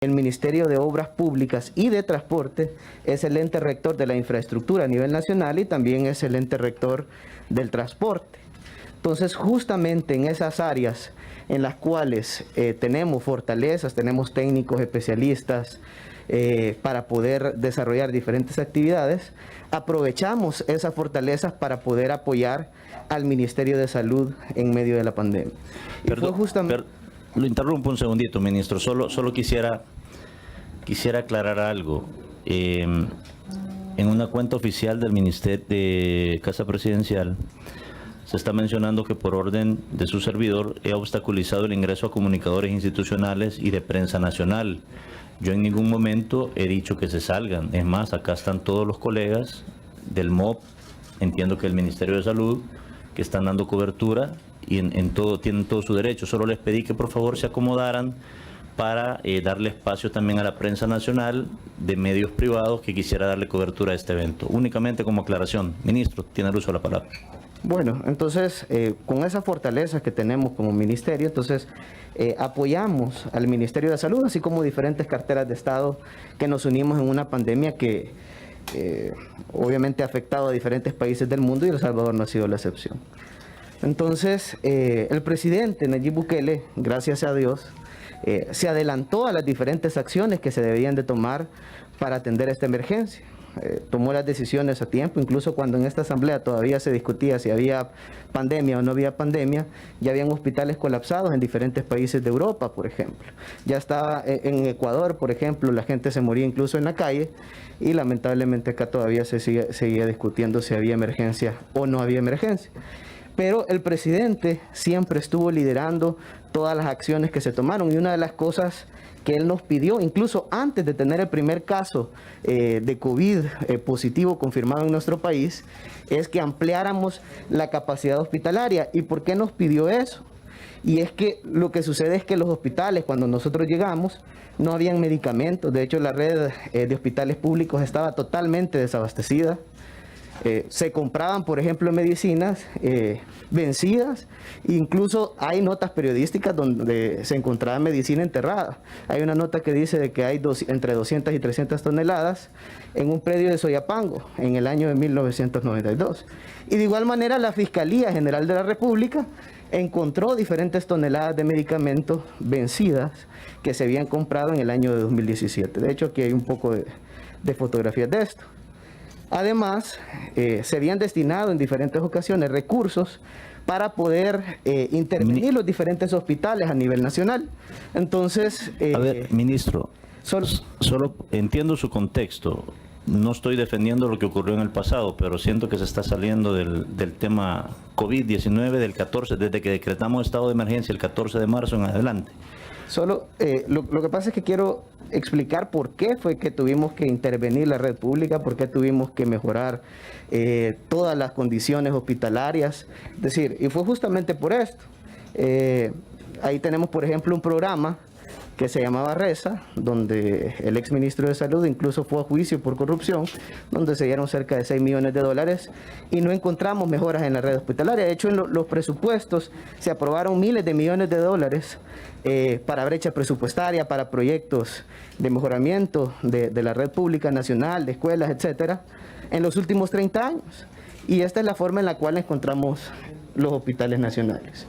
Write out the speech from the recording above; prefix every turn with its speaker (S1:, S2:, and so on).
S1: El Ministerio de Obras Públicas y de Transporte es el ente rector de la infraestructura a nivel nacional y también es el ente rector del transporte. Entonces, justamente en esas áreas en las cuales tenemos fortalezas, tenemos técnicos especialistas para poder desarrollar diferentes actividades, aprovechamos esas fortalezas para poder apoyar al Ministerio de Salud en medio de la pandemia.
S2: Lo interrumpo un segundito, ministro. Solo quisiera aclarar algo. En una cuenta oficial del Ministerio de Casa Presidencial se está mencionando que por orden de su servidor he obstaculizado el ingreso a comunicadores institucionales y de prensa nacional. Yo en ningún momento he dicho que se salgan. Es más, acá están todos los colegas del MOP, entiendo que el Ministerio de Salud, que están dando cobertura y tienen todo su derecho. Solo les pedí que por favor se acomodaran para darle espacio también a la prensa nacional de medios privados que quisiera darle cobertura a este evento. Únicamente como aclaración. Ministro, tiene el uso de la palabra.
S1: Bueno, entonces, con esas fortalezas que tenemos como ministerio, entonces apoyamos al Ministerio de Salud, así como diferentes carteras de Estado que nos unimos en una pandemia que obviamente ha afectado a diferentes países del mundo y El Salvador no ha sido la excepción. Entonces, el presidente Nayib Bukele, gracias a Dios, se adelantó a las diferentes acciones que se debían de tomar para atender esta emergencia. Tomó las decisiones a tiempo, incluso cuando en esta asamblea todavía se discutía si había pandemia o no había pandemia, ya habían hospitales colapsados en diferentes países de Europa, por ejemplo. Ya estaba en Ecuador, por ejemplo, la gente se moría incluso en la calle y lamentablemente acá todavía se seguía discutiendo si había emergencia o no había emergencia. Pero el presidente siempre estuvo liderando todas las acciones que se tomaron y una de las cosas que él nos pidió, incluso antes de tener el primer caso de COVID positivo confirmado en nuestro país, es que ampliáramos la capacidad hospitalaria. ¿Y por qué nos pidió eso? Y es que lo que sucede es que los hospitales, cuando nosotros llegamos, no habían medicamentos. De hecho, la red de hospitales públicos estaba totalmente desabastecida. Se compraban, por ejemplo, medicinas vencidas, incluso hay notas periodísticas donde se encontraba medicina enterrada. Hay una nota que dice de que hay entre 200 y 300 toneladas en un predio de Soyapango en el año de 1992. Y de igual manera la Fiscalía General de la República encontró diferentes toneladas de medicamentos vencidas que se habían comprado en el año de 2017. De hecho, aquí hay un poco de fotografías de esto. Además, se habían destinado en diferentes ocasiones recursos para poder intervenir los diferentes hospitales a nivel nacional. Entonces...
S2: a ver, ministro, solo entiendo su contexto. No estoy defendiendo lo que ocurrió en el pasado, pero siento que se está saliendo del tema COVID-19 del 14, desde que decretamos estado de emergencia el 14 de marzo en adelante.
S1: Solo lo que pasa es que quiero explicar por qué fue que tuvimos que intervenir la red pública, por qué tuvimos que mejorar todas las condiciones hospitalarias. Es decir, y fue justamente por esto. Ahí tenemos, por ejemplo, un programa que se llamaba RESA, donde el exministro de Salud incluso fue a juicio por corrupción, donde se dieron cerca de 6 millones de dólares y no encontramos mejoras en la red hospitalaria. De hecho, en los presupuestos se aprobaron miles de millones de dólares para brecha presupuestaria, para proyectos de mejoramiento de la red pública nacional, de escuelas, etcétera, en los últimos 30 años. Y esta es la forma en la cual encontramos los hospitales nacionales.